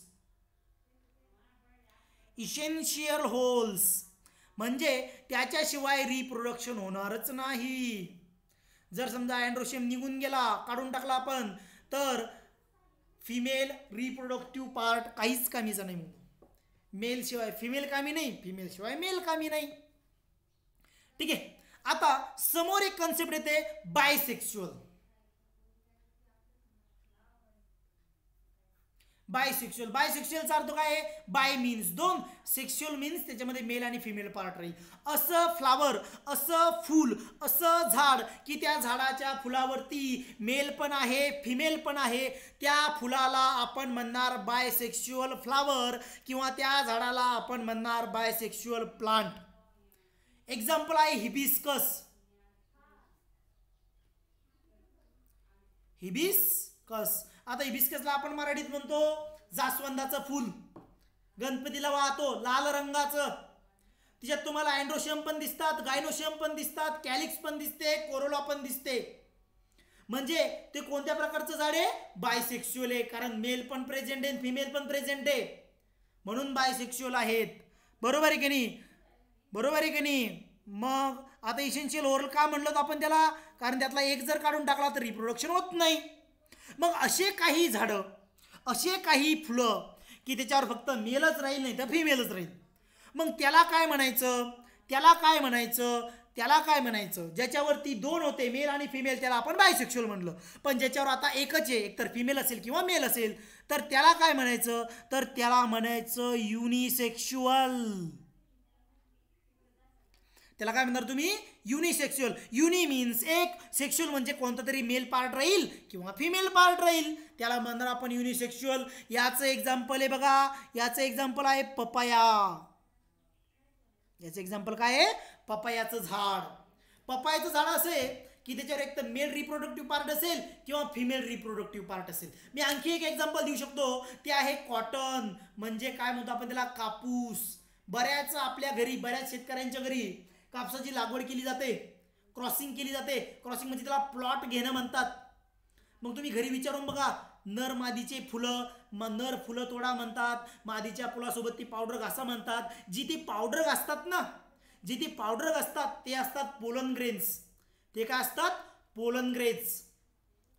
इसेन्शियल होल्स म्हणजे त्याच्याशिवाय रिप्रोडक्शन होणारच नाही. जर समजा अँड्रोशियम निघून गेला, काढून टाकला आपण, तर फिमेल रिप्रोडक्टिव्ह पार्ट काहीच कामीचा नाही. मेल शिवाय फिमेल कामी नाही, फिमेल शिवाय मेल कामी नाही. ठीक आहे. आता समोर एक कन्सेप्ट येते, बायसेक्शुअल. बायसेक्शुअल, बायसेक्शुअलचा अर्थ काय आहे? बाय मीन्स दोन, सेक्शुअल मीन्स त्याच्यामध्ये मेल आणि फिमेल पार्ट राहील. असं फ्लावर, असं फूल, असं झाड की त्या झाडाच्या फुलावरती मेल पण आहे, फिमेल पण आहे, त्या फुलाला आपण म्हणणार बायसेक्शुअल फ्लावर किंवा त्या झाडाला आपण म्हणणार बायसेक्शुअल प्लांट. एक्झाम्पल आहे हिबिस्कस. हिबिस्कस. आता हिबिस्कसला आपण मराठीत म्हणतो जास्वंदाचं फूल. गणपतीला वाहतो, लाल रंगाचं. तिच्यात तुम्हाला अँड्रोशियम पण दिसतात, गायनोशियम पण दिसतात, कॅलिक्स पण दिसते, कोरोला पण दिसते. म्हणजे ते कोणत्या प्रकारचं झाड आहे? बायसेक्शुअल आहे. कारण मेल पण प्रेझेंट आहे, फिमेल पण प्रेझेंट आहे, म्हणून बायसेक्शुअल आहेत. बरोबर आहे की नाही? बरोबर आहे की नाही? मग आता इसेन्शियल ओरल का म्हणलं आपण त्याला? कारण त्यातला एक जर काढून टाकला तर रिप्रोडक्शन होत नाही. मग असे काही झाडं, असे काही फुलं की त्याच्यावर फक्त मेलच राहील, नाही तर फिमेलच राहील. मग त्याला काय म्हणायचं? त्याला काय म्हणायचं? त्याला काय म्हणायचं? ज्याच्यावरती दोन होते, मेल आणि फिमेल, त्याला आपण बायसेक्शुअल म्हणलं. पण ज्याच्यावर आता एकच आहे, एकतर फिमेल असेल किंवा मेल असेल, तर त्याला काय म्हणायचं? तर त्याला म्हणायचं युनिसेक्शुअल. त्याला काय म्हणणार तुम्ही? युनिसेक्शुअल. युनि मीन्स एक, सेक्शुअल म्हणजे कोणता तरी मेल पार्ट राहील किंवा फिमेल पार्ट राहील, त्याला म्हणणार आपण युनिसेक्शुअल. याचं एक्झाम्पल आहे बघा, याचं एक्झाम्पल आहे पपाया. याचं एक्झाम्पल काय आहे? पपायाचं झाड. पपायाचं झाड असं आहे की त्याच्यावर एक तर मेल रिप्रोडक्टिव्ह पार्ट असेल किंवा फिमेल रिप्रोडक्टिव्ह पार्ट असेल. मी आणखी एक एक्झाम्पल देऊ शकतो, ते आहे कॉटन. म्हणजे काय म्हणतो आपण त्याला? कापूस. बऱ्याच आपल्या घरी, बऱ्याच शेतकऱ्यांच्या घरी कापसाची लागवड केली जाते, क्रॉसिंग केली जाते. क्रॉसिंग म्हणजे त्याला प्लॉट घेणं म्हणतात. मग तुम्ही घरी विचारून बघा, नर मादीचे फुलं, नर फुलं तोडा म्हणतात, मादीच्या फुलासोबत ती पावडर घासा म्हणतात. जी ती पावडर घासतात ना, जी ती पावडर घासतात ते असतात पोलन ग्रेन्स. ते काय असतात? Pollen grains.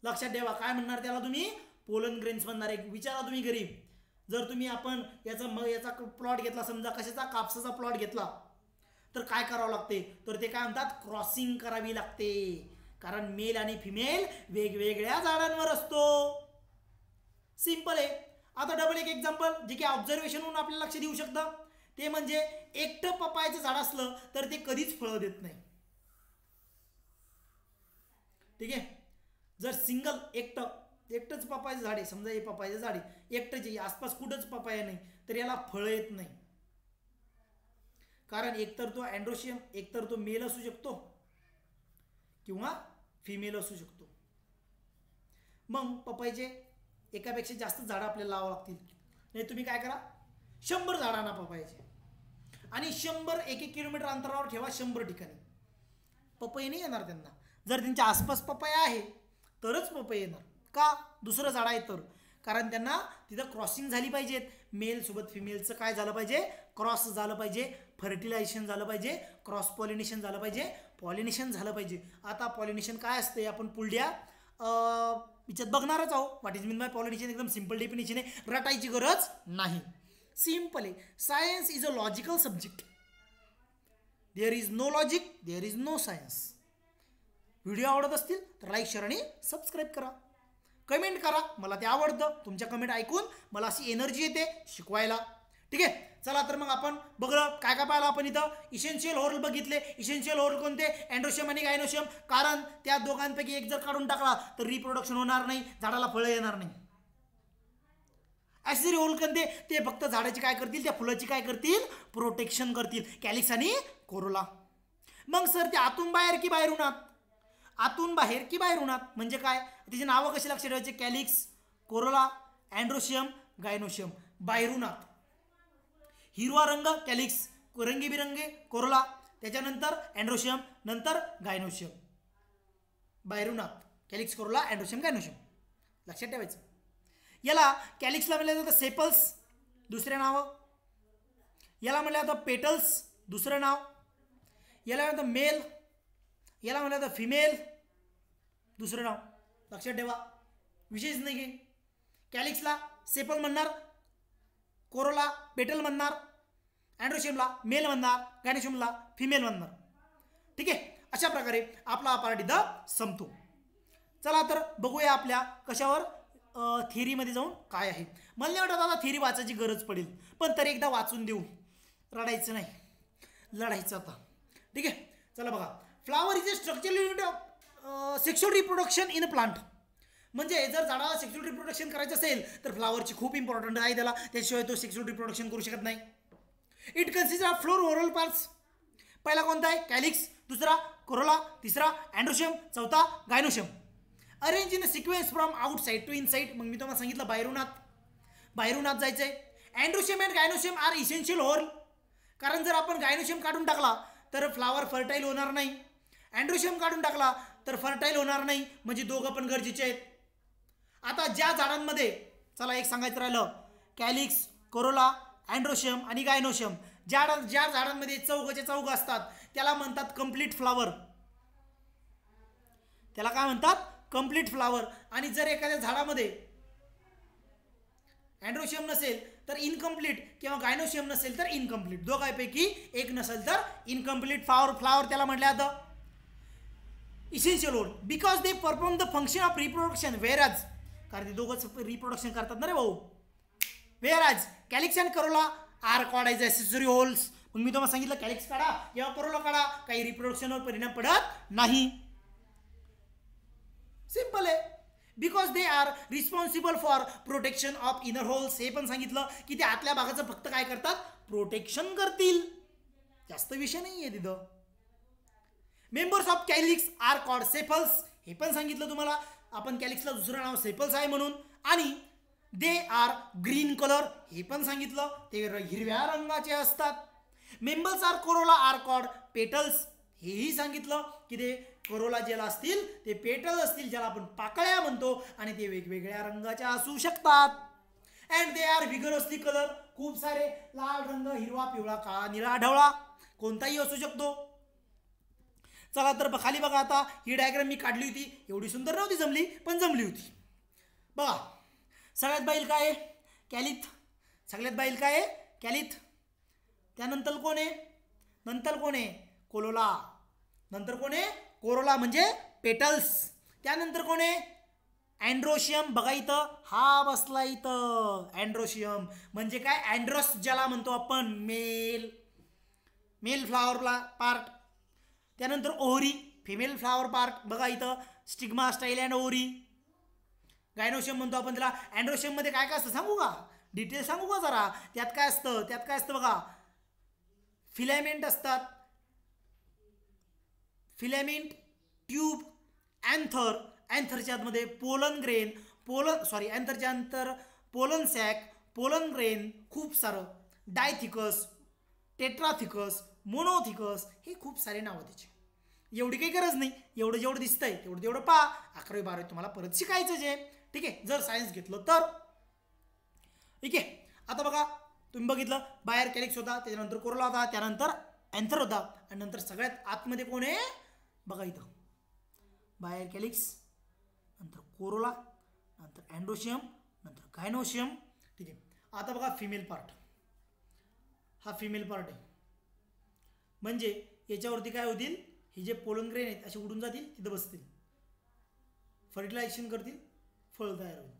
लक्षात ठेवा, काय म्हणणार त्याला तुम्ही? पोलन ग्रेन्स म्हणणार. एक विचारा तुम्ही घरी, जर तुम्ही आपण याचा प्लॉट घेतला, समजा कशाचा? कापसाचा प्लॉट घेतला, तर काय करावं लागते? तर ते काय म्हणतात? क्रॉसिंग करावी लागते. कारण मेल आणि फिमेल वेगवेगळ्या झाडांवर असतो. सिंपल आहे. आता डबल एक एक्झाम्पल जे की ऑब्झर्वेशन म्हणून आपल्याला लक्ष देऊ शकतं, ते म्हणजे एकटं पपायाचं झाड असलं तर ते कधीच फळं देत नाही. ठीक आहे. जर सिंगल एकटंच पपायाचं झाड आहे, समजा हे पपायाचं झाड आहे, एकटंच आहे, आसपास कुठंच पपाया नाही, तर याला फळं येत नाही. कारण एकतर तो अँड्रोशियम, एकतर तो मेल असू शकतो किंवा फिमेल असू शकतो. मग पपईचे एकापेक्षा जास्त झाडं आपल्याला लावावं लागतील. नाही तुम्ही काय करा, 100 झाडांना पपईचे आणि 100 1-1 किलोमीटर अंतरावर ठेवा. 100 ठिकाणी पपई नाही येणार त्यांना. जर त्यांच्या आसपास पपया आहे तरच पपई येणार. का? दुसरं झाड आहे तर. कारण त्यांना तिथं क्रॉसिंग झाली पाहिजेत. मेल सोबत फिमेलचं काय झालं पाहिजे? क्रॉस झालं पाहिजे, फर्टिलायझेशन झालं पाहिजे, क्रॉस पॉलिनेशन झालं पाहिजे, पॉलिनेशन झालं पाहिजे. आता पॉलिनेशन काय असते आपण पुढल्या याच्यात बघणारच आहोत. What is mean by pollination एकदम सिंपल डेफिनेशन आहे, रटायची गरज नाही, सिंपल आहे. Science is a logical subject. There is no logic, there is no science. Video आवडत असतील तर लाईक, शेअर आणि सबस्क्राईब करा. कमेंट करा, मला ते आवडतं. तुमच्या कमेंट ऐकून मला अशी एनर्जी येते शिकवायला. ठीक आहे, चला तर मग आपण बघलं काय काय पाहिलं आपण इथं. इसेन्शियल ओरल बघितले. इसेन्शियल ओरल कोणते? अँड्रोशियम आणि गायनोशियम. कारण त्या दोघांपैकी एक जर काढून टाकला तर रिप्रोडक्शन होणार नाही, झाडाला फळं येणार नाही. ॲक्सेसरी ओरल कोणते? ते फक्त झाडाची काय करतील, त्या फुलाची काय करतील, प्रोटेक्शन करतील. कॅलिक्स आणि कोरोला. मग सर ते आतून बाहेर की बाहेरून आत? आतून बाहेर की बाहेरून आत म्हणजे काय? त्याची नावं कशी लक्षात ठेवायची? Calyx, Corolla, androecium, gynoecium. बाहेरून आत हिरवा रंग कॅलिक्स, रंगीबिरंगी कोरोला, त्याच्यानंतर अँड्रोशियम, नंतर गायनोशियम. बाहेरून आत कॅलिक्स, कोरोला, अँड्रोशियम, गायनोशियम लक्षात ठेवायचं. याला कॅलिक्सला म्हणलं जातं सेपल्स, दुसरे नाव. याला म्हणलं जातं पेटल्स, दुसरं नाव. याला म्हणतं मेल, याला म्हणलं जातं फिमेल, दुसरं नाव. लक्षात ठेवा, विशेष नाही की कॅलिक्सला सेपल म्हणणार, कोरोला पेटल म्हणणार, अँड्रोशियमला मेल म्हणणार, गायनोशियमला फिमेल म्हणणार. ठीक आहे, अशा प्रकारे आपला हा पार्ट इथं संपतो. चला तर बघूया आपल्या कशावर थिअरीमध्ये जाऊन काय आहे. मला नाही वाटत आता थिअरी वाचायची गरज पडेल, पण तरी एकदा वाचून देऊ. रडायचं नाही, लढायचं आता. ठीक आहे, चला बघा. Flower is a structural unit of sexual reproduction in a plant. म्हणजे जर झाडाला सेक्शुअल रिप्रोडक्शन करायचं असेल तर फ्लावरची खूप इम्पॉर्टंट आहे त्याला, त्याशिवाय तो सेक्शुअल रिप्रोडक्शन करू शकत नाही. It consist of floral parts. पहिला कोणता आहे? कॅलिक्स, दुसरा कोरोला, तिसरा अँड्रोशियम, चौथा gynoecium. Arrange in a sequence from outside to inside. मग मी तुम्हाला सांगितलं बाहेरून आत, बाहेरून आत जायचंय. Androecium and gynoecium are essential oral. कारण जर आपण गायनोशियम काढून टाकला तर फ्लावर फर्टाईल होणार नाही, अँड्रोशियम काढून टाकला तर फर्टाईल होणार नाही. म्हणजे दोघं पण गरजेचे आहेत. आता ज्या झाडांमध्ये, चला एक सांगायचं राहिलं, कॅलिक्स, कोरोला, अँड्रोशियम आणि गायनोशियम, ज्या झाडांमध्ये चौघ असतात त्याला म्हणतात कंप्लीट फ्लावर. त्याला काय म्हणतात? Complete flower. आणि जर एखाद्या झाडामध्ये अँड्रोशियम नसेल तर इनकम्प्लीट, किंवा गायनोशियम नसेल तर इनकम्प्लीट, दोघांपैकी एक नसेल तर इनकम्प्लीट फ्लावर त्याला म्हटलं जातं essential whorl. Because they perform the function of reproduction. Whereas, कारण ते दोघंच रिप्रोडक्शन करतात ना रे भाऊ. Whereas calyx and corolla are called as accessory whorls. मग मी तुम्हाला सांगितलं कॅलिक्स काढा किंवा कोरोला काढा, काही रिप्रोडक्शनवर परिणाम पडत नाही. सिंपल आहे. Because they are responsible for protection of inner holes. हे पण सांगितलं की ते आतल्या भागाचं फक्त काय करतात? प्रोटेक्शन करतील. जास्त विषय नाही आहे तिथं. Members of calyx are called sepals. हे पण सांगितलं तुम्हाला, आपण कॅलिक्सला दुसरं नाव सेपल्स आहे म्हणून. आणि दे आर ग्रीन कलर. हे पण सांगितलं, ते हिरव्या रंगाचे असतात. Members are corolla are called petals. हेही सांगितलं की ते कोरोला ज्याला असतील ते पेटल असतील, ज्याला आपण पाकळ्या म्हणतो, आणि ते वेगवेगळ्या रंगाच्या असू शकतात. And they are vigorously colour. खूप सारे लाल रंग, हिरवा, पिवळा, काळा, निळा, ढवळा कोणताही असू शकतो. चला तर खाली बघा. आता ही डायग्राम मी काढली होती, एवढी सुंदर नव्हती जमली, पण जमली होती. बघा, सगळ्यात बाईल काय आहे? कॅलिथ. सगळ्यात बाईल काय आहे? कॅलिथ. त्यानंतर कोण आहे? नंतर कोण आहे? कोलोला. नंतर कोण आहे? कोरोला म्हणजे पेटल्स. त्यानंतर कोण आहे? अँड्रोशियम. बघा इथं हा बसला इथं. अँड्रोशियम म्हणजे काय? अँड्रोस ज्याला म्हणतो आपण, मेल फ्लावरला पार्ट. त्यानंतर ओहरी, फिमेल फ्लावर पार्ट. बघा इथं stigma, style and Ohri. Gynoecium म्हणतो आपण त्याला. अँड्रोशियम मध्ये काय काय असतं सांगू का? डिटेल सांगू का जरा? त्यात काय असतं बघा. फिलामेंट असतात, फिलामेंट, ट्यूब, अँथर. अँथरच्या आतमध्ये पोलन ग्रेन, अँथरच्या अंतर पोलन सॅक, पोलन ग्रेन, खूप सारं, डायथिकस, टेट्राथिकस, मोनोथिकस, हे खूप सारे नावं त्याचे. एवढी काही गरज नाही, जेवढं दिसतंय तेवढं पहा. 11वी 12वी तुम्हाला परत शिकायचं जे. ठीक आहे, जर सायन्स घेतलं तर. ठीक आहे, आता बघा तुम्ही बघितलं, बाहेर कॅलिक्स होता, त्याच्यानंतर कोरोला होता, त्यानंतर अँथर होता, आणि नंतर सगळ्यात आतमध्ये कोण आहे? बघा इथं बाहेर कॅलिक्स, नंतर कोरोला, नंतर अँड्रोशियम, नंतर गायनोशियम. ठीक आहे. आता बघा फिमेल पार्ट, हा फिमेल पार्ट आहे. म्हणजे याच्यावरती काय होतील, हे जे पोलन ग्रेन आहेत असे उडून जातील, तिथं बसतील, फर्टिलायझेशन करतील, फळ तयार होईल.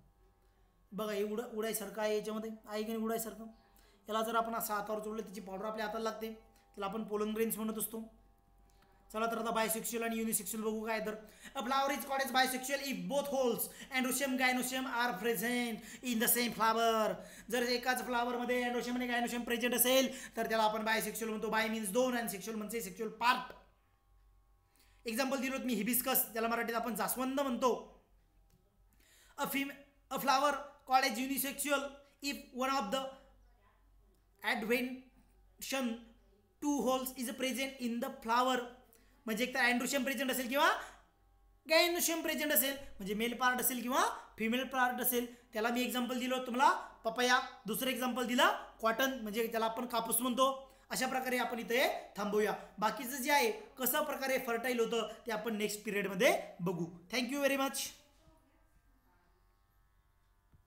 बघा हे उडायसारखं आहे, याच्यामध्ये आहे की नाही उडायसारखं. याला जर आपण असं हातावर जोडलं, त्याची पावडर आपल्या हाताला लागते, त्याला आपण पोलन ग्रेन्स म्हणत असतो. चला तर आता बायसेक्शुअल आणि युनिसेक्शुअल बघू. काय तर a flower is called as bisexual if both whorls androecium gynoecium are present in the same flower. जर एकाच फ्लावरमध्ये अँड्रोशियम आणि गायनोशियम प्रेझेंट असेल तर त्याला आपण बायसेक्शुअल म्हणतो. बाय मीन्स दोन आणि सेक्शुअल म्हणजे सेक्शुअल पार्ट. एक्झाम्पल दिलं मी हिबिस्कस, त्याला मराठीत आपण जास्वंद म्हणतो. A flower called as unisexual if one of the ॲडव्हेंशन two whorls is present in the flower. म्हणजे एक तर अँड्रोशियम प्रेझेंट असेल किंवा गायनोशियम प्रेझेंट असेल, म्हणजे मेल पार्ट असेल किंवा फिमेल पार्ट असेल. त्याला मी एक्झाम्पल दिलं तुम्हाला पपया. दुसरं एक्झाम्पल दिलं कॉटन, म्हणजे त्याला आपण कापूस म्हणतो. अशा प्रकारे आपण इथे थांबूया. बाकीचं जे आहे कसं प्रकारे फर्टाईल होतं ते आपण नेक्स्ट पिरियडमध्ये बघू. Thank you very much.